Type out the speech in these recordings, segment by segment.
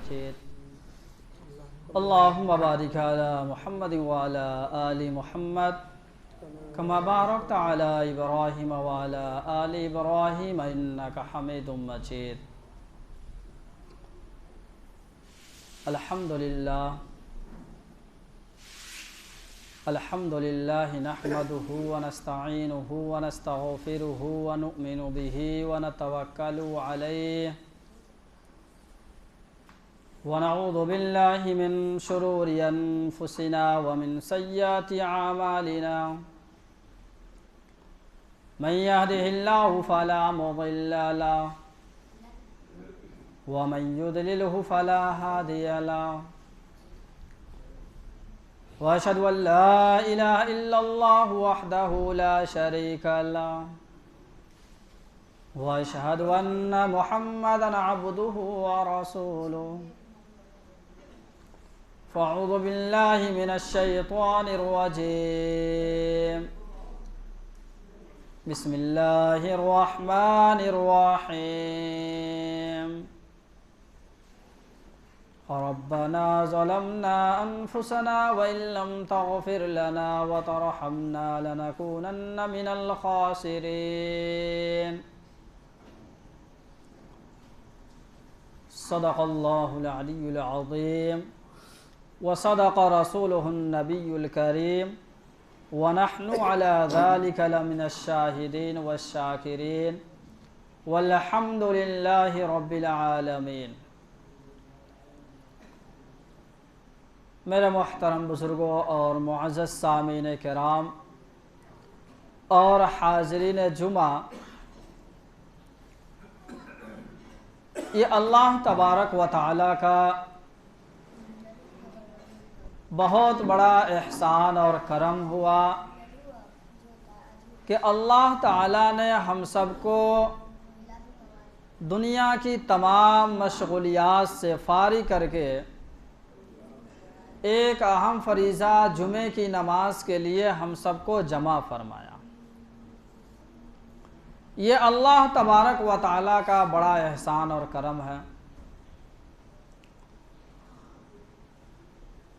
مجيد اللهم بارك على محمد وعلى آل محمد كما باركت على إبراهيم وعلى آل إبراهيم إنك حميد مجيد الحمد لله نحمده ونستعينه ونستغفره ونؤمن به ونتوكل عليه ونعوذ بالله من شرور أنفسنا ومن سيئات أعمالنا من يهده الله فلا مضل له ومن يضلله فلا هادي له وأشهد أن لا إله إلا الله وحده لا شريك له وأشهد أن محمدا عبده ورسوله فأعوذ بالله من الشيطان الرجيم بسم الله الرحمن الرحيم ربنا ظلمنا أنفسنا وإن لم تغفر لنا وترحمنا لنكونن من الخاسرين صدق الله العلي العظيم وصدق رسوله النبي الكريم ونحن على ذلك لمن الشاهدين والشاكرين والحمد لله رب العالمين میرے محترم بزرگوں اور معزز سامعین کرام اور حاضرین جمعہ، یہ اللہ تبارک و تعالیٰ کا بہت بڑا احسان اور کرم ہوا کہ اللہ تعالیٰ نے ہم سب کو دنیا کی تمام مشغولیات سے فارغ کر کے ایک اہم فریضہ جمعے کی نماز کے لیے ہم سب کو جمع فرمایا۔ یہ اللہ تبارک و تعالیٰ کا بڑا احسان اور کرم ہے۔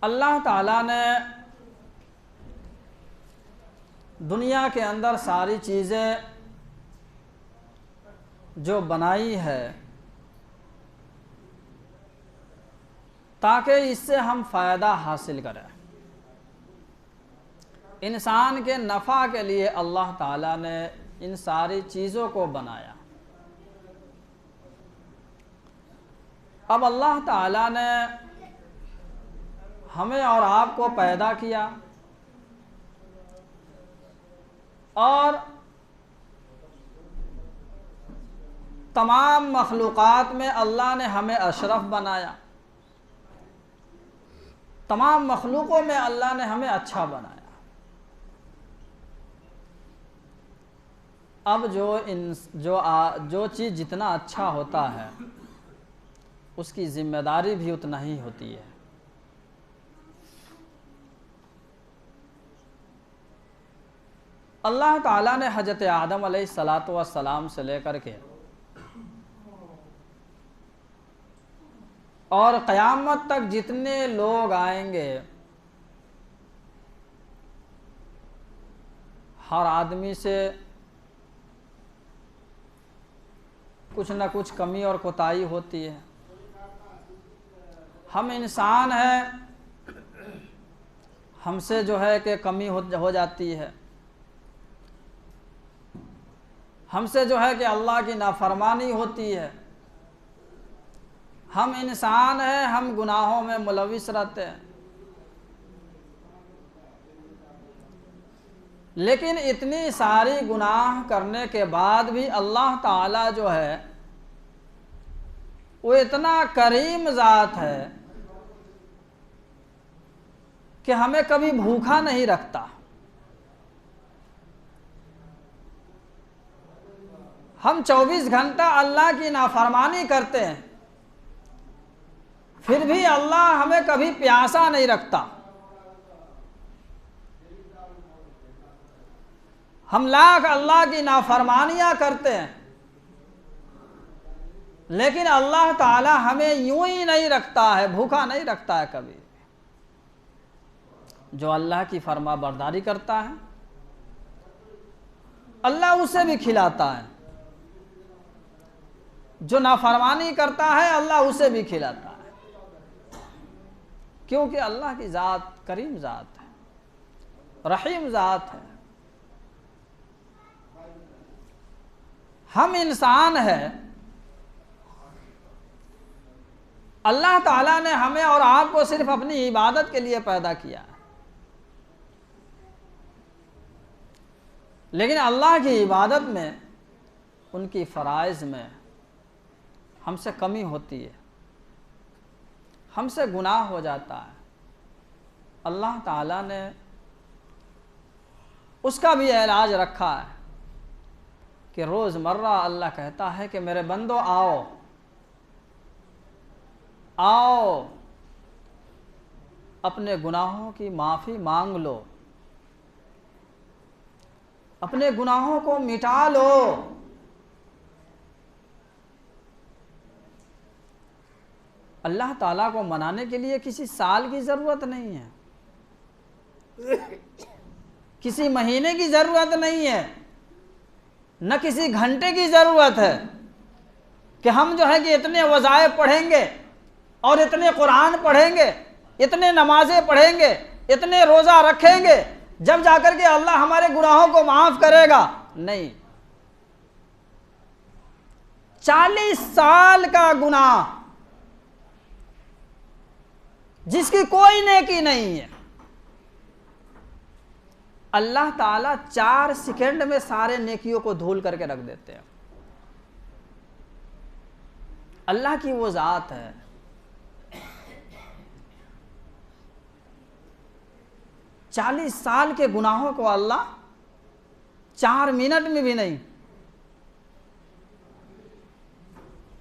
اللہ تعالیٰ نے دنیا کے اندر ساری چیزیں جو بنائی ہے تاکہ اس سے ہم فائدہ حاصل کریں، انسان کے نفع کے لیے اللہ تعالیٰ نے ان ساری چیزوں کو بنایا۔ اب اللہ تعالیٰ نے ہمیں اور آپ کو پیدا کیا اور تمام مخلوقات میں اللہ نے ہمیں اشرف بنایا، تمام مخلوقوں میں اللہ نے ہمیں اچھا بنایا۔ اب جو چیز جتنا اچھا ہوتا ہے اس کی ذمہ داری بھی اتنا ہی ہوتی ہے۔ اللہ تعالیٰ نے حضرت آدم علیہ السلام سے لے کر کے اور قیامت تک جتنے لوگ آئیں گے، ہر آدمی سے کچھ نہ کچھ کمی اور کوتاہی ہوتی ہے۔ ہم انسان ہیں، ہم سے جو ہے کہ کمی ہو جاتی ہے، ہم سے جو ہے کہ اللہ کی نافرمانی ہوتی ہے، ہم انسان ہیں، ہم گناہوں میں ملوث رہتے ہیں، لیکن اتنی ساری گناہ کرنے کے بعد بھی اللہ تعالیٰ جو ہے وہ اتنا کریم ذات ہے کہ ہمیں کبھی بھوکا نہیں رکھتا۔ ہم 24 گھنٹہ اللہ کی نافرمانی کرتے ہیں، پھر بھی اللہ ہمیں کبھی پیاسا نہیں رکھتا۔ ہم لاکھ اللہ کی نافرمانیاں کرتے ہیں، لیکن اللہ تعالی ہمیں یوں ہی نہیں رکھتا ہے، بھوکا نہیں رکھتا ہے کبھی۔ جو اللہ کی فرما برداری کرتا ہے اللہ اسے بھی کھلاتا ہے، جو نافرمانی کرتا ہے اللہ اسے بھی کھلاتا ہے، کیونکہ اللہ کی ذات کریم ذات ہے، رحیم ذات ہے۔ ہم انسان ہیں، اللہ تعالیٰ نے ہمیں اور آپ کو صرف اپنی عبادت کے لیے پیدا کیا ہے، لیکن اللہ کی عبادت میں، ان کی فرائض میں ہم سے کمی ہوتی ہے، ہم سے گناہ ہو جاتا ہے۔ اللہ تعالیٰ نے اس کا بھی علاج رکھا ہے کہ روز مرہ اللہ کہتا ہے کہ میرے بندو آؤ آؤ، اپنے گناہوں کی معافی مانگ لو، اپنے گناہوں کو مٹا لو۔ اللہ تعالیٰ کو منانے کے لیے کسی سال کی ضرورت نہیں ہے، کسی مہینے کی ضرورت نہیں ہے، نہ کسی گھنٹے کی ضرورت ہے کہ ہم جو ہے کہ اتنے وظائف پڑھیں گے اور اتنے قرآن پڑھیں گے، اتنے نمازیں پڑھیں گے، اتنے روزہ رکھیں گے، جب جا کر کے اللہ ہمارے گناہوں کو معاف کرے گا۔ نہیں، 40 سال کا گناہ جس کی کوئی نیکی نہیں ہے، اللہ تعالیٰ 4 سیکنڈ میں سارے نیکیوں کو دھول کر کے رکھ دیتے ہیں۔ اللہ کی وہ ذات ہے۔ چالیس سال کے گناہوں کو اللہ 4 منٹ میں بھی نہیں،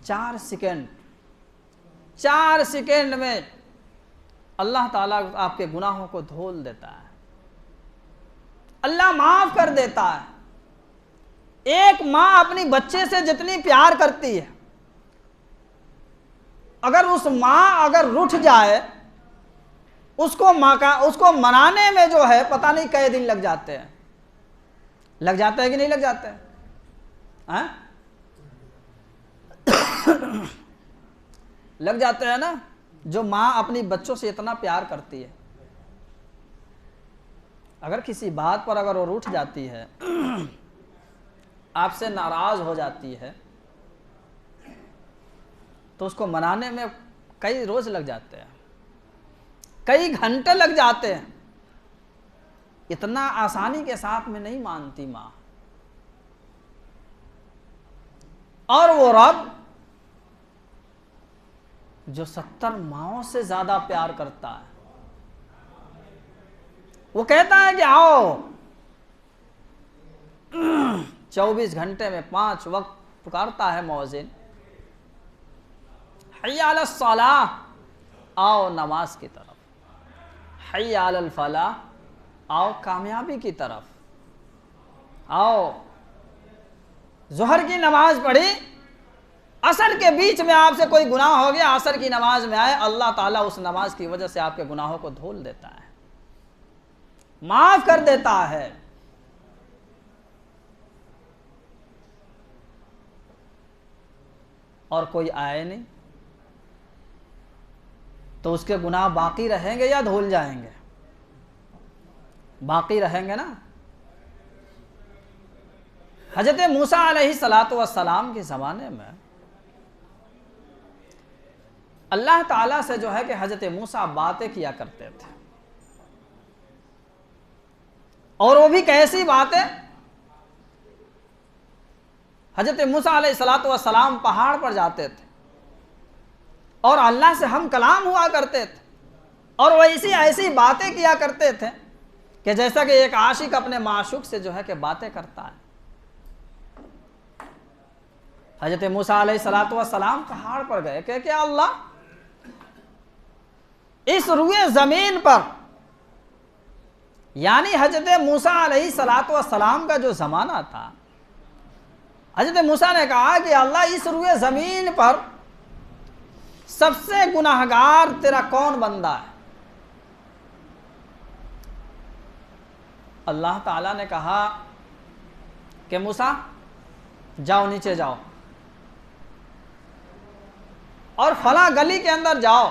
4 سیکنڈ میں اللہ تعالیٰ آپ کے گناہوں کو دھول دیتا ہے، اللہ معاف کر دیتا ہے۔ ایک ماں اپنی بچے سے جتنی پیار کرتی ہے، اگر اس ماں اگر رٹھ جائے، اس کو منانے میں جو ہے پتہ نہیں کئے دن لگ جاتے ہیں، لگ جاتے ہیں کہ نہیں لگ جاتے ہیں؟ لگ جاتے ہیں نا۔ جو ماں اپنی بچوں سے اتنا پیار کرتی ہے، اگر کسی بات پر اگر وہ روٹھ جاتی ہے، آپ سے ناراض ہو جاتی ہے، تو اس کو منانے میں کئی روز لگ جاتے ہیں، کئی گھنٹے لگ جاتے ہیں۔ اتنا آسانی کے ساتھ میں نہیں مانتی ماں۔ اور وہ رب جو 70 ماؤں سے زیادہ پیار کرتا ہے، وہ کہتا ہے کہ آؤ، 24 گھنٹے میں 5 وقت پکارتا ہے مؤذن، حی علی الصلاۃ، آؤ نماز کی طرف، حی علی الفلاح، آؤ کامیابی کی طرف، آؤ۔ ظہر کی نماز پڑھی، عصر کے بیچ میں آپ سے کوئی گناہ ہو گیا، عصر کی نماز میں آئے، اللہ تعالیٰ اس نماز کی وجہ سے آپ کے گناہوں کو دھول دیتا ہے، معاف کر دیتا ہے۔ اور کوئی آئے نہیں تو اس کے گناہ باقی رہیں گے یا دھول جائیں گے؟ باقی رہیں گے نا۔ حضرت موسیٰ علیہ السلام کے زمانے میں اللہ تعالیٰ سے جو ہے کہ حضرت موسیٰ باتیں کیا کرتے تھے، اور وہ بھی کیسی باتیں؟ حضرت موسیٰ علیہ السلام پہاڑ پر جاتے تھے اور اللہ سے ہم کلام ہوا کرتے تھے، اور وہ ایسی باتیں کیا کرتے تھے کہ جیسا کہ ایک عاشق اپنے معشوق سے جو ہے کہ باتیں کرتا ہے۔ حضرت موسیٰ علیہ السلام پہاڑ پر گئے کہ اللہ، اس روئے زمین پر، یعنی حضرت موسیٰ علیہ السلام کا جو زمانہ تھا، حضرت موسیٰ نے کہا کہ اللہ اس روئے زمین پر سب سے گناہگار تیرا کون بندہ ہے؟ اللہ تعالیٰ نے کہا کہ موسیٰ جاؤ نیچے جاؤ اور فلاں گلی کے اندر جاؤ۔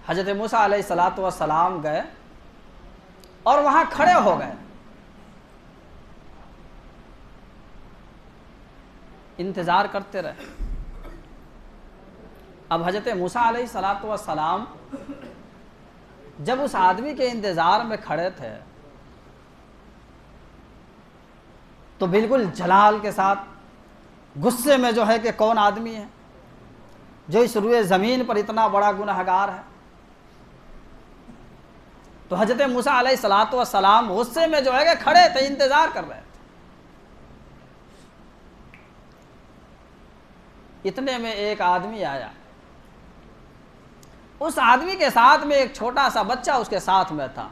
حضرت موسیٰ علیہ السلام گئے اور وہاں کھڑے ہو گئے، انتظار کرتے رہے۔ اب حضرت موسیٰ علیہ السلام جب اس آدمی کے انتظار میں کھڑے تھے تو بالکل جلال کے ساتھ غصے میں جو ہے کہ کون آدمی ہے جو اس روئے زمین پر اتنا بڑا گنہگار ہے۔ تو حضرت موسیٰ علیہ السلام غصے میں جو ہے کہ کھڑے تھے، انتظار کر رہے تھے۔ اتنے میں ایک آدمی آیا، اس آدمی کے ساتھ میں ایک چھوٹا سا بچہ اس کے ساتھ میں تھا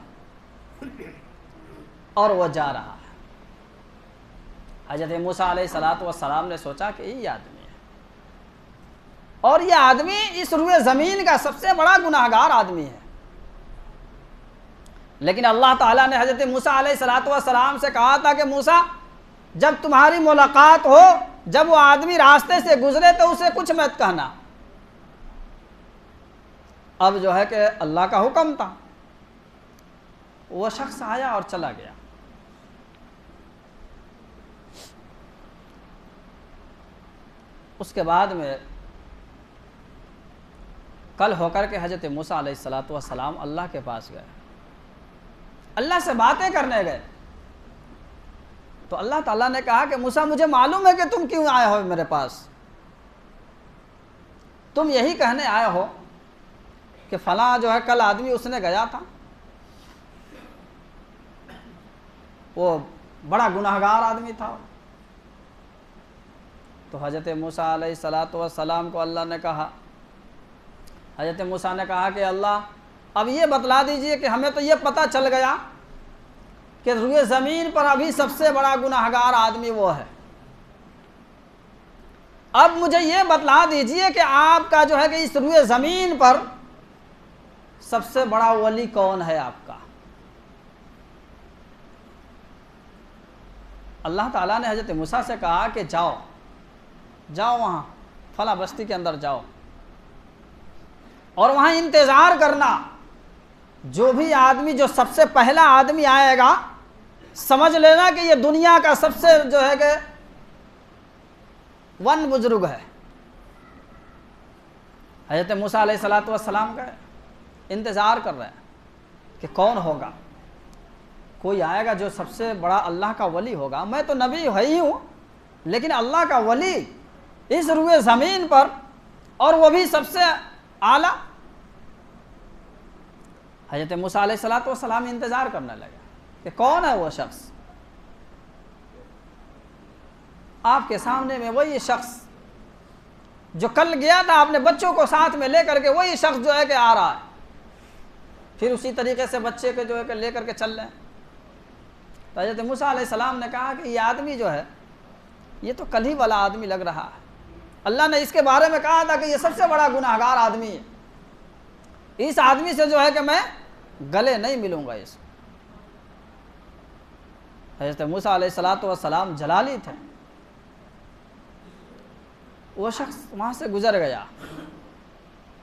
اور وہ جا رہا ہے۔ حضرت موسیٰ علیہ السلام نے سوچا کہ یہ آدمی ہے اور یہ آدمی اس روئے زمین کا سب سے بڑا گناہگار آدمی ہے، لیکن اللہ تعالیٰ نے حضرت موسیٰ علیہ السلام سے کہا تھا کہ موسیٰ جب تمہاری ملاقات ہو، جب وہ آدمی راستے سے گزرے تو اسے کچھ مت کہنا۔ اب جو ہے کہ اللہ کا حکم تھا، وہ شخص آیا اور چلا گیا۔ اس کے بعد میں کل ہو کر کے حضرت موسیٰ علیہ السلام اللہ کے پاس گئے، اللہ سے باتیں کرنے گئے۔ تو اللہ تعالیٰ نے کہا کہ موسیٰ مجھے معلوم ہے کہ تم کیوں آئے ہو میرے پاس، تم یہی کہنے آئے ہو کہ فلاں جو ہے کل آدمی اس نے گیا تھا، وہ بڑا گناہگار آدمی تھا۔ تو حضرت موسیٰ علیہ السلام کو اللہ نے کہا، حضرت موسیٰ نے کہا کہ اللہ اب یہ بتلا دیجئے کہ ہمیں تو یہ پتہ چل گیا کہ روئے زمین پر ابھی سب سے بڑا گناہگار آدمی وہ ہے، اب مجھے یہ بتلا دیجئے کہ آپ کا جو ہے کہ اس روئے زمین پر سب سے بڑا ولی کون ہے آپ کا۔ اللہ تعالیٰ نے حضرت موسیٰ سے کہا کہ جاؤ وہاں فلاں بستی کے اندر جاؤ اور وہاں انتظار کرنا، جو بھی آدمی جو سب سے پہلا آدمی آئے گا سمجھ لینا کہ یہ دنیا کا سب سے جو ہے کہ ون بزرگ ہے۔ حضرت موسیٰ علیہ السلام گئے، انتظار کر رہے ہیں کہ کون ہوگا، کوئی آئے گا جو سب سے بڑا اللہ کا ولی ہوگا۔ میں تو نبی ہی ہوں لیکن اللہ کا ولی اس روئے زمین پر، اور وہ بھی سب سے اعلیٰ۔ حضرت موسیٰ علیہ السلام انتظار کرنے لگے کہ کون ہے وہ شخص۔ آپ کے سامنے میں وہی شخص جو کل گیا تھا اپنے بچوں کو ساتھ میں لے کر کے، وہی شخص جو ہے کہ آ رہا ہے۔ پھر اسی طریقے سے بچے کے جو ہے کہ لے کر کے چل رہے ہیں۔ تو حضرت موسیٰ علیہ السلام نے کہا کہ یہ آدمی جو ہے یہ تو کل ہی والا آدمی لگ رہا ہے، اللہ نے اس کے بارے میں کہا تھا کہ یہ سب سے بڑا گناہگار آدمی ہے، اس آدمی سے جو ہے کہ میں گلے نہیں ملوں گا۔ اس حضرت موسیٰ علیہ السلام جلالی تھے، وہ شخص وہاں سے گزر گیا،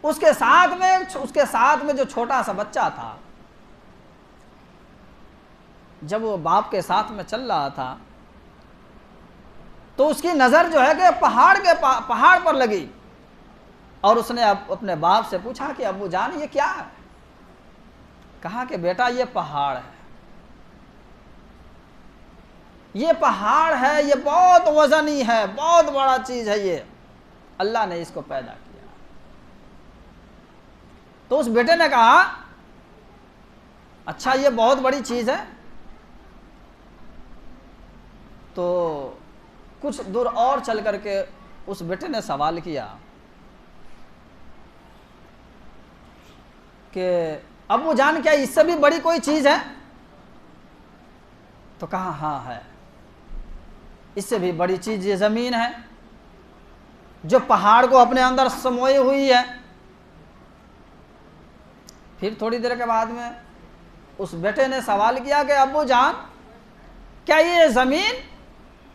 اس کے ساتھ میں جو چھوٹا سا بچہ تھا، جب وہ باپ کے ساتھ میں چل رہا تھا تو اس کی نظر جو ہے کہ پہاڑ پر لگی، اور اس نے اپنے باپ سے پوچھا کہ ابو جان یہ کیا ہے؟ کہا کہ بیٹا یہ پہاڑ ہے، یہ پہاڑ ہے، یہ بہت وزنی ہے، بہت بڑا چیز ہے، یہ اللہ نے اس کو پیدا کیا۔ تو اس بیٹے نے کہا اچھا یہ بہت بڑی چیز ہے۔ تو کچھ دور اور چل کر کے اس بیٹے نے سوال کیا کہ ابو جان کیا اس سے بھی بڑی کوئی چیز ہے؟ تو کہا ہاں ہے۔ اس سے بھی بڑی چیز یہ زمین ہے جو پہاڑ کو اپنے اندر سموئے ہوئی ہے۔ پھر تھوڑی دیر کے بعد میں اس بیٹے نے سوال کیا کہ ابو جان، کیا یہ زمین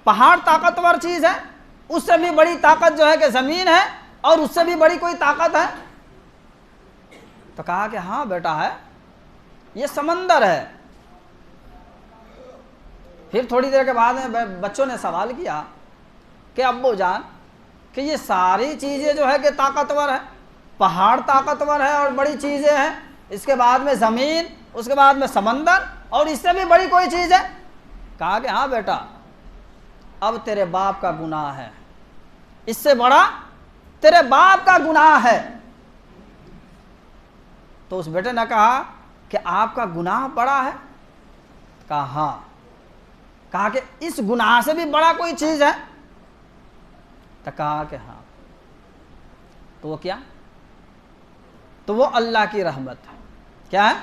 پہاڑ طاقتور چیز ہے؟ اس سے بھی بڑی طاقت جو ہے کہ زمین ہے، اور اس سے بھی بڑی کوئی طاقت ہے؟ تو کہا کہ ہاں بیٹا ہے، یہ سمندر ہے۔ پھر تھوڑی دیر کے بعد میں بچوں نے سوال کیا کہ ابو جان، کہ یہ ساری چیزیں جو ہے کہ طاقتور ہے، پہاڑ طاقتور ہے اور بڑی چیزیں ہیں، اس کے بعد میں زمین، اس کے بعد میں سمندر، اور اس سے بھی بڑی کوئی چیز ہے؟ کہا کہ ہاں بیٹا، اب تیرے باپ کا گناہ ہے، اس سے بڑا تیرے باپ کا گناہ ہے۔ تو اس بیٹے نے کہا کہ آپ کا گناہ بڑا ہے؟ کہا ہاں۔ کہا کہ اس گناہ سے بھی بڑا کوئی چیز ہے؟ تو کہا کہ ہاں۔ تو وہ کیا؟ تو وہ اللہ کی رحمت ہے۔ کیا ہے؟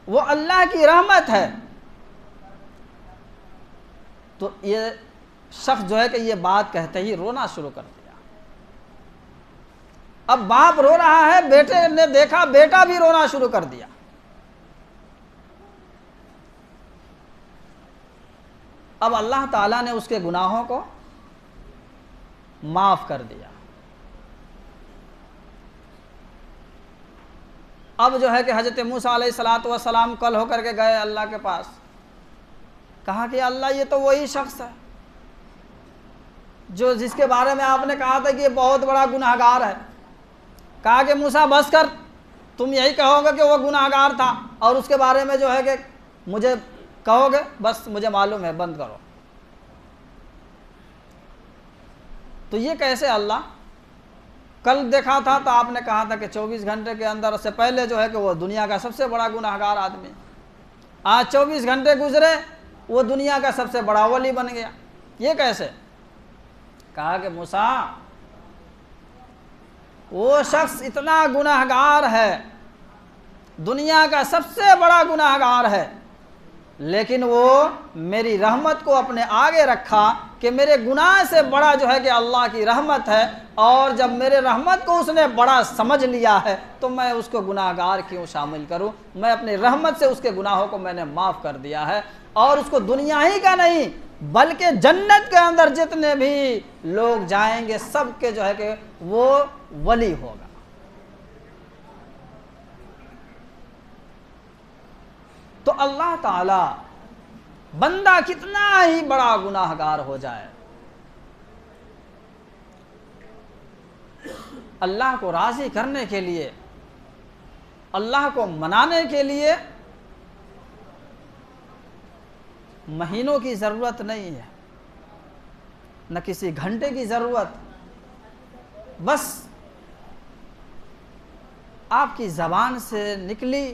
وہ اللہ کی رحمت ہے۔ تو یہ شخص جو ہے کہ یہ بات کہتے ہی رونا شروع کر دیا۔ اب باپ رو رہا ہے، بیٹے نے دیکھا بیٹا بھی رونا شروع کر دیا۔ اب اللہ تعالیٰ نے اس کے گناہوں کو معاف کر دیا۔ اب جو ہے کہ حضرت موسیٰ علیہ الصلوۃ والسلام کل ہو کر کے گئے اللہ کے پاس، کہا کہ اللہ یہ تو وہی شخص ہے جس کے بارے میں آپ نے کہا تھا کہ یہ بہت بڑا گناہگار ہے۔ کہا کہ موسیٰ بس کر، تم یہی کہو گے کہ وہ گناہگار تھا اور اس کے بارے میں جو ہے کہ مجھے کہو گے، بس مجھے معلوم ہے، بند کرو۔ تو یہ کیسے اللہ؟ کل دیکھا تھا تو آپ نے کہا تھا کہ 24 گھنٹے کے اندر سے پہلے جو ہے کہ وہ دنیا کا سب سے بڑا گناہگار آدمی، آج 24 گھنٹے گزرے وہ دنیا کا سب سے بڑا ولی بن گیا، یہ کیسے؟ کہا کہ موسیٰ وہ شخص اتنا گناہگار ہے، دنیا کا سب سے بڑا گناہگار ہے، لیکن وہ میری رحمت کو اپنے آگے رکھا کہ میرے گناہ سے بڑا جو ہے کہ اللہ کی رحمت ہے، اور جب میرے رحمت کو اس نے بڑا سمجھ لیا ہے تو میں اس کو گناہگار کیوں شامل کروں؟ میں اپنی رحمت سے اس کے گناہوں کو میں نے معاف کر دیا ہے، اور اس کو دنیا ہی کا نہیں بلکہ جنت کے اندر جتنے بھی لوگ جائیں گے سب کے جو ہے کہ وہ ولی ہوگا۔ تو اللہ تعالی بندہ کتنا ہی بڑا گناہگار ہو جائے، اللہ کو راضی کرنے کے لیے، اللہ کو منانے کے لیے مہینوں کی ضرورت نہیں ہے، نہ کسی گھنٹے کی ضرورت، بس آپ کی زبان سے نکلی،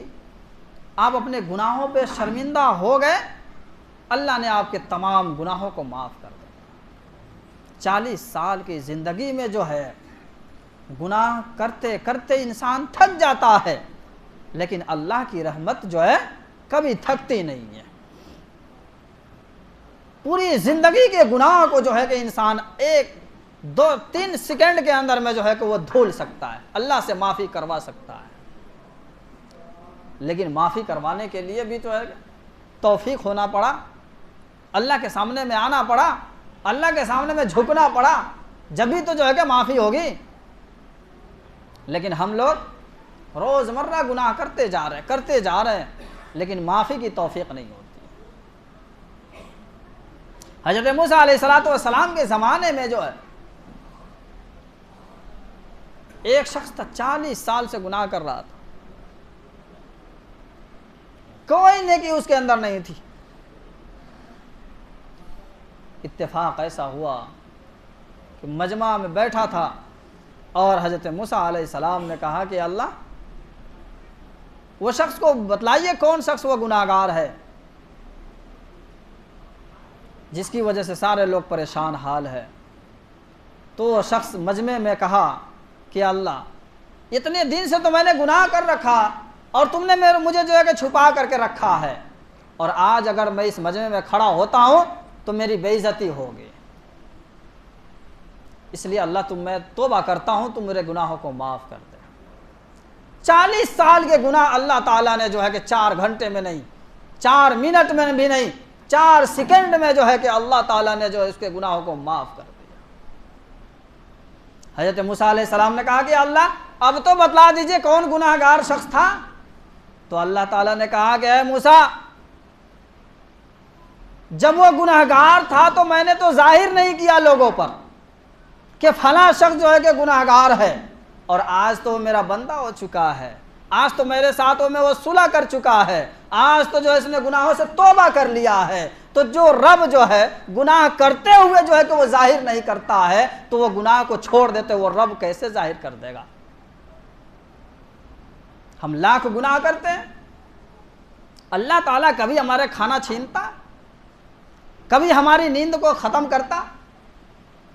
آپ اپنے گناہوں پہ شرمندہ ہو گئے، اللہ نے آپ کے تمام گناہوں کو معاف کر دیا۔ 40 سال کی زندگی میں جو ہے گناہ کرتے کرتے انسان تھک جاتا ہے، لیکن اللہ کی رحمت جو ہے کبھی تھکتی نہیں ہے۔ پوری زندگی کے گناہ کو جو ہے کہ انسان 1 2 3 سیکنڈ کے اندر میں جو ہے کہ وہ دھول سکتا ہے، اللہ سے معافی کروا سکتا ہے، لیکن معافی کروانے کے لیے بھی تو ہے توفیق ہونا پڑا، اللہ کے سامنے میں آنا پڑا، اللہ کے سامنے میں جھکنا پڑا، جبھی تو جو ہے کہ معافی ہوگی۔ لیکن ہم لوگ روزمرہ گناہ کرتے جا رہے ہیں لیکن معافی کی توفیق نہیں ہوتی۔ حضرت موسیٰ علیہ الصلوۃ والسلام کے زمانے میں جو ہے ایک شخص تھا 40 سال سے گناہ کر رہا تھا، کوئی نیکی اس کے اندر نہیں تھی۔ اتفاق ایسا ہوا کہ مجمع میں بیٹھا تھا اور حضرت موسیٰ علیہ السلام نے کہا کہ اللہ وہ شخص کو بتلائیے کون شخص وہ گناہگار ہے جس کی وجہ سے سارے لوگ پریشان حال ہے۔ تو وہ شخص مجمع میں کہا کہ اللہ اتنے دن سے تو میں نے گناہ کر رکھا اور تم نے مجھے جو ہے کہ چھپا کر کے رکھا ہے، اور آج اگر میں اس مجمع میں کھڑا ہوتا ہوں تو میری بے عزتی ہوگی، اس لیے اللہ میں توبہ کرتا ہوں، تم میرے گناہوں کو معاف کر دے۔ 40 سال کے گناہ اللہ تعالیٰ نے جو ہے کہ 4 گھنٹے میں نہیں، 4 منٹ میں بھی نہیں، 4 سیکنڈ میں جو ہے کہ اللہ تعالیٰ نے جو ہے اس کے گناہوں کو معاف کر دیا۔ حضرت موسیٰ علیہ السلام نے کہا کہ اللہ اب تو بتلا دیجئے کون گناہ گار شخص تھا؟ تو اللہ تعالیٰ نے کہا کہ اے موسیٰ، جب وہ گناہ گار تھا تو میں نے تو ظاہر نہیں کیا لوگوں پر کہ فلاں شخص جو ہے کہ گناہ گار ہے، اور آج تو میرا بندہ ہو چکا ہے، آج تو میرے ساتھوں میں وہ صلح کر چکا ہے، آج تو جو اس نے گناہوں سے توبہ کر لیا ہے۔ تو جو رب جو ہے گناہ کرتے ہوئے جو ہے کہ وہ ظاہر نہیں کرتا ہے، تو وہ گناہ کو چھوڑ دیتے وہ رب کیسے ظاہر کر دے گا؟ ہم لاکھ گناہ کرتے ہیں، اللہ تعالیٰ کبھی ہمارے کھانا چھینتا، کبھی ہماری نیند کو ختم کرتا؟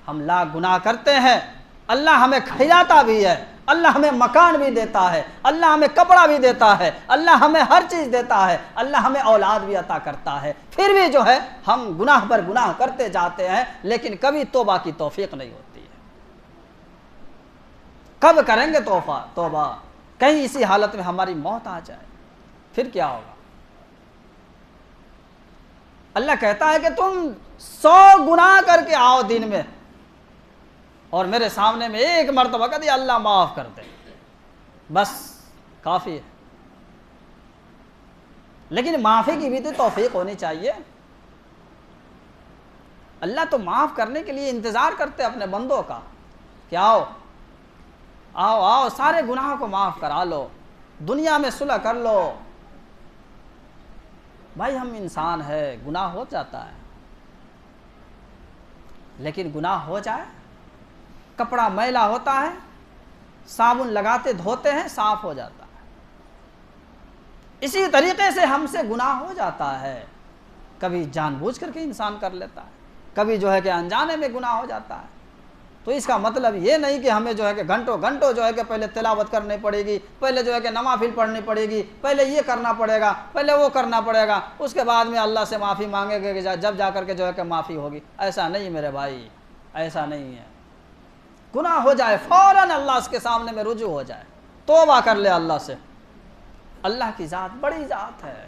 ہم لاکھ گناہ کرتے ہیں، اللہ ہمیں کھلاتا بھی ہے، اللہ ہمیں مکان بھی دیتا ہے، اللہ ہمیں کپڑا بھی دیتا ہے، اللہ ہمیں ہر چیز دیتا ہے، اللہ ہمیں اولاد بھی عطا کرتا ہے، پھر بھی جو ہے ہم گناہ پر گناہ کرتے جاتے ہیں، لیکن کبھی توبہ کی توفیق نہیں ہوتی ہے۔ کب کریں گے توبہ؟ کہیں اسی حالت میں ہماری موت آ جائے، پھر کیا ہوگا؟ اللہ کہتا ہے کہ تم 100 گناہ کر کے آؤ دن میں، اور میرے سامنے میں ایک مرتبہ کہہ دیا اللہ معاف کر دے، بس کافی ہے۔ لیکن معافی کی بھی تو توفیق ہونی چاہیے۔ اللہ تو معاف کرنے کے لیے انتظار کرتے اپنے بندوں کا کہ آؤ آؤ آؤ سارے گناہوں کو معاف کرا لو، دنیا میں صلح کر لو۔ بھائی ہم انسان ہے، گناہ ہو جاتا ہے، لیکن گناہ ہو جائے، کپڑا میلا ہوتا ہے، صابن لگاتے دھوتے ہیں، صاف ہو جاتا ہے۔ اسی طریقے سے ہم سے گناہ ہو جاتا ہے، کبھی جان بوجھ کر کے انسان کر لیتا ہے، کبھی جو ہے کہ انجانے میں گناہ ہو جاتا ہے۔ تو اس کا مطلب یہ نہیں کہ ہمیں جو ہے کہ گھنٹوں گھنٹوں جو ہے کہ پہلے تلاوت کرنی پڑے گی، پہلے جو ہے کہ نوافل پڑھنی پڑے گی، پہلے یہ کرنا پڑے گا، پہلے وہ کرنا پڑے گا، اس کے بعد میں اللہ سے معافی مانگے گے جب جا کر کے جو ہے کہ معافی ہوگی۔ ایسا نہیں میرے بھائی، ایسا نہیں ہے۔ گناہ ہو جائے فوراً اللہ کے سامنے میں رجوع ہو جائے، توبہ کر لے اللہ سے۔ اللہ کی ذات بڑی ذات ہے،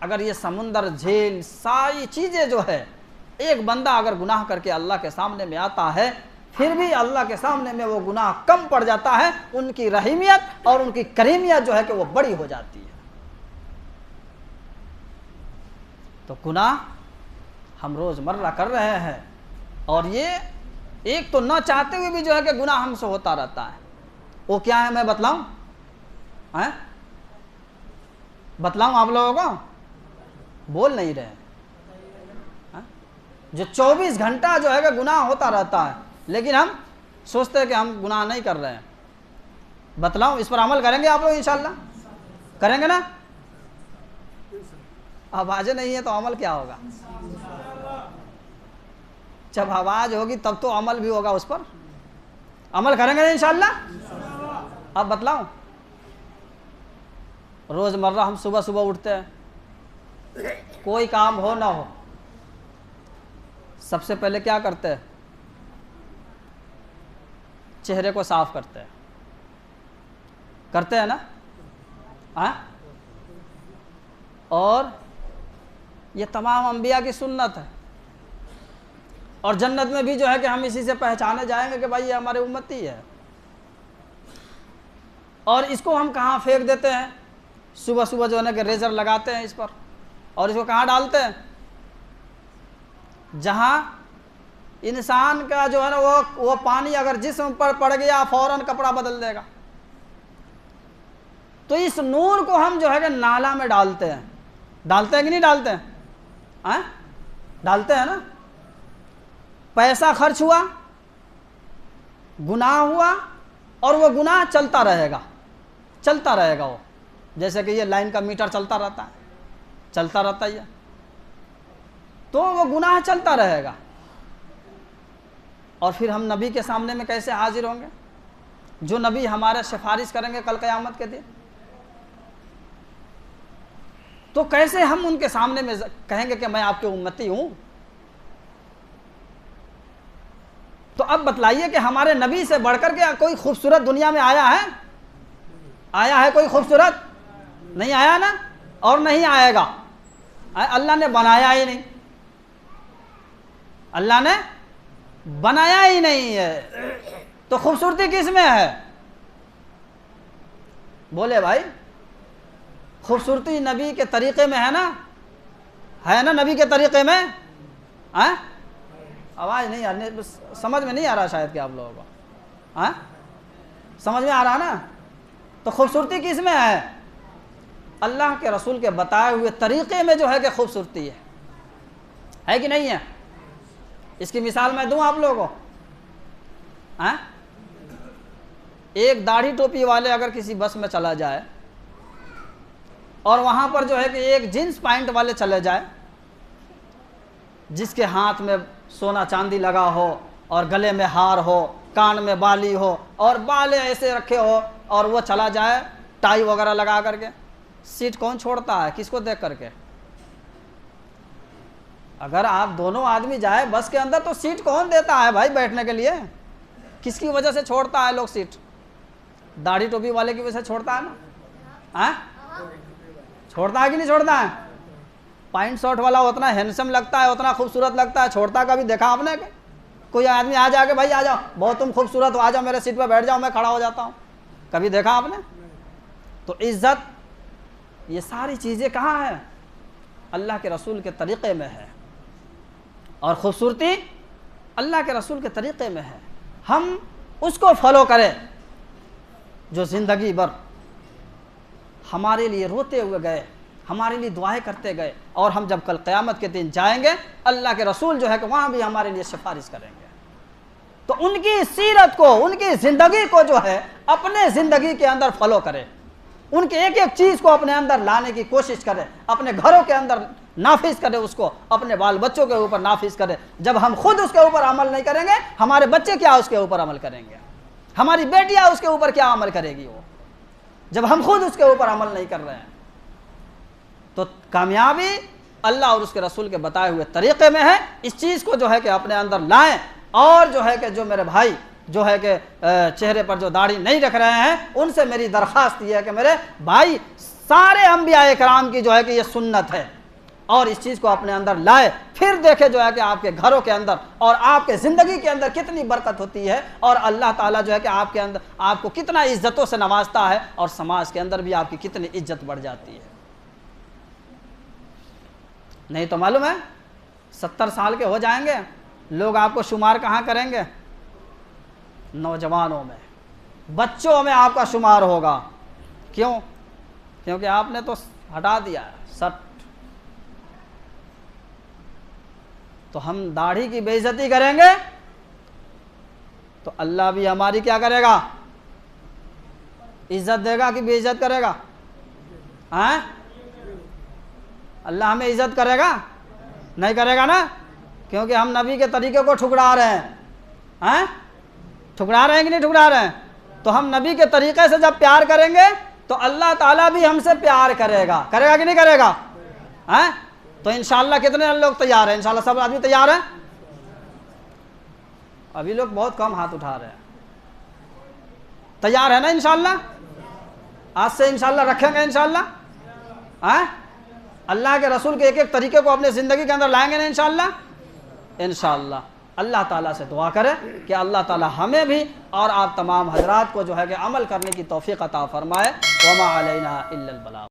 اگر یہ سمندر جھیل ساری چیزیں جو ہے، ایک بندہ اگر گناہ کر کے اللہ کے سامنے میں آتا ہے، پھر بھی اللہ کے سامنے میں وہ گناہ کم پڑ جاتا ہے، ان کی رحیمیت اور ان کی کریمیت جو ہے کہ وہ بڑی ہو جاتی ہے۔ تو گناہ ہم روز مرہ کر رہے ہیں، اور یہ ایک تو نہ چاہتے ہوئے بھی جو ہے کہ گناہ ہم سے ہوتا رہتا ہے۔ وہ کیا ہے میں بتلاؤں؟ بتلاؤں آپ لوگوں کو؟ بول نہیں رہے۔ جو 24 گھنٹہ جو ہے کہ گناہ ہوتا رہتا ہے، لیکن ہم سوچتے ہیں کہ ہم گناہ نہیں کر رہے ہیں۔ بتلاؤں، اس پر عمل کریں گے آپ لوگ انشاءاللہ؟ کریں گے نا؟ آوازیں نہیں ہے تو عمل کیا ہوگا؟ جب آواز ہوگی تب تو عمل بھی ہوگا، اس پر عمل کریں گے انشاءاللہ؟ اب بتلاؤں، روز مرہ ہم صبح صبح اٹھتے ہیں، کوئی کام ہو نہ ہو، سب سے پہلے کیا کرتے ہیں؟ چہرے کو صاف کرتے ہیں، کرتے ہیں نا؟ اور یہ تمام انبیاء کی سنت ہے، اور جنت میں بھی جو ہے کہ ہم اسی سے پہچانے جائیں گے کہ بھائی یہ ہمارے امتی ہے۔ اور اس کو ہم کہاں پھینک دیتے ہیں؟ صبح صبح جو ہے نا کہ ریزر لگاتے ہیں اس پر، اور اس کو کہاں ڈالتے ہیں؟ جہاں انسان کا جو ہے نا وہ پانی اگر جسم پر پڑ گیا فوراً کپڑا بدل دے گا۔ تو اس نور کو ہم جو ہے کہ نالا میں ڈالتے ہیں، ڈالتے ہیں کہ نہیں ڈالتے ہیں؟ ڈالتے ہیں نا؟ پیسہ خرچ ہوا، گناہ ہوا، اور وہ گناہ چلتا رہے گا، چلتا رہے گا۔ وہ جیسے کہ یہ لائن کا میٹر چلتا رہتا ہے، چلتا رہتا ہے، تو وہ گناہ چلتا رہے گا۔ اور پھر ہم نبی کے سامنے میں کیسے حاضر ہوں گے؟ جو نبی ہمارے سفارش کریں گے کل قیامت کے دن۔ تو کیسے ہم ان کے سامنے میں کہیں گے کہ میں آپ کے امتی ہوں؟ تو اب بتلائیے کہ ہمارے نبی سے بڑھ کر کے کوئی خوبصورت دنیا میں آیا ہے؟ آیا ہے کوئی خوبصورت؟ نہیں آیا نا، اور نہیں آئے گا۔ اللہ نے بنایا ہی نہیں، اللہ نے بنایا ہی نہیں ہے، تو خوبصورتی کس میں ہے؟ بولے بھائی، خوبصورتی نبی کے طریقے میں ہے نا، ہے نا نبی کے طریقے میں؟ آواز نہیں آ رہی، سمجھ میں نہیں آ رہا شاید کہ آپ لوگوں کو سمجھ میں آ رہا نا؟ تو خوبصورتی کس میں ہے؟ اللہ کے رسول کے بتائے ہوئے طریقے میں جو ہے کہ خوبصورتی ہے کہ نہیں ہے؟ اس کی مثال میں دوں آپ لوگوں کو۔ ایک داڑھی ٹوپی والے اگر کسی بس میں چلا جائے اور وہاں پر جو ہے کہ ایک جینس پینٹ والے چلے جائے جس کے ہاتھ میں سونا چاندی لگا ہو اور گلے میں ہار ہو، کان میں بالی ہو اور بالیں ایسے رکھے ہو، اور وہ چلا جائے ٹائی وغیرہ لگا کر کے، سیٹ کون چھوڑتا ہے؟ کس کو دیکھ کر کے؟ اگر آپ دونوں آدمی جائے بس کے اندر تو سیٹ کون دیتا ہے بھائی بیٹھنے کے لیے؟ کس کی وجہ سے چھوڑتا ہے لوگ سیٹ؟ داڑھی ٹوپی والے کی وجہ سے چھوڑتا ہے نا؟ چھوڑتا ہے کہ نہیں چھوڑتا ہے؟ پینٹ شرٹ والا اتنا ہینڈسم لگتا ہے، اتنا خوبصورت لگتا ہے، چھوڑتا کبھی دیکھا آپ نے؟ کہ کوئی آدمی آ جا کے بھائی آ جاؤ، بہت تم خوبصورت ہو، آ جاؤ میرے سیٹ پہ بیٹھ جاؤ، میں کھڑا ہو جاتا ہوں، کبھی دیکھا آپ نے؟ تو عزت یہ ساری چیزیں کہاں ہیں؟ اللہ کے رسول کے طریقے میں ہے، اور خوبصورتی اللہ کے رسول کے طریقے میں ہے۔ ہم اس کو فالو کریں جو زندگی بھر ہمارے لیے روتے ہوئے گئے، ہمارے لیے دعائیں کرتے گئے، اور ہم جب کل قیامت کے دن جائیں گے اللہ کے رسول جو ہے کہ وہاں بھی ہمارے لیے سفارش کریں گے۔ تو ان کی سیرت کو، ان کی زندگی کو جو ہے اپنے زندگی کے اندر فالو کرے، ان کی ایک ایک چیز کو اپنے اندر لانے کی کوشش کرے، اپنے گھروں کے اندر نافذ کرے، اس کو اپنے بال بچوں کے اوپر نافذ کرے۔ جب ہم خود اس کے اوپر عمل نہیں کریں گے، ہمارے بچے کیا اس کے اوپر عمل کریں گے؟ ہماری بیٹیاں اس کے اوپر کیا عمل کرے گی وہ، جب ہم خود اس کے اوپر عمل نہیں کر رہے ہیں؟ تو کامیابی اللہ اور اس کے رسول کے بتائے ہوئے طریقے میں ہے۔ اس چیز کو جو ہے کہ اپنے اندر لائیں، اور جو ہے کہ جو میرے بھائی جو ہے کہ چہرے پر جو داڑھی نہیں رکھ رہے ہیں، ان سے میری درخواست یہ ہے کہ میرے بھائی، سارے انبیاء کرام کی جو ہے کہ یہ سنت ہے، اور اس چیز کو اپنے اندر لائے، پھر دیکھے جو ہے کہ آپ کے گھروں کے اندر اور آپ کے زندگی کے اندر کتنی برکت ہوتی ہے، اور اللہ تعالیٰ جو ہے کہ آپ کے اندر آپ کو کتنا عزتوں سے نوازتا ہے، اور سماج کے اندر بھی آپ کی کتنی عزت بڑھ جاتی ہے۔ نہیں تو معلوم ہے 70 سال کے ہو جائیں گے، لوگ آپ کو شمار کہاں کریں گے؟ نوجوانوں میں، بچوں میں آپ کا شمار ہوگا۔ کیوں؟ کیونکہ آپ نے تو ہٹا دیا ہے سٹ۔ تو ہم داڑھی کی بے عزتی کریں گے تو اللہ بھی ہماری کیا کرے گا؟ عزت دے گا کہ بے عزت کرے گا؟ اللہ ہمیں عزت کرے گا؟ نہیں کرے گا نا، کیونکہ ہم نبی کے طریقے کو ٹھکرا رہے ہیں۔ ٹھکرا رہے ہیں کہ نہیں ٹھکرا رہے ہیں؟ تو ہم نبی کے طریقے سے جب پیار کریں گے تو اللہ تعالیٰ بھی ہم سے پیار کرے گا۔ کرے گا کہ نہیں کرے گا؟ تو انشاءاللہ کتنے لوگ تیار ہیں؟ انشاءاللہ سب آدمی تیار ہیں؟ ابھی لوگ بہت کم ہاتھ اٹھا رہے ہیں۔ تیار ہے نا انشاءاللہ؟ آج سے انشاءاللہ رکھیں گے انشاءاللہ؟ اللہ کے رسول کے ایک ایک طریقے کو اپنے زندگی کے اندر لائیں گے نا انشاءاللہ؟ انشاءاللہ اللہ تعالیٰ سے دعا کرے کہ اللہ تعالیٰ ہمیں بھی اور آپ تمام حضرات کو جو ہے کہ عمل کرنے کی توفیق عطا فرمائے۔ وما علینا الا البلاغ۔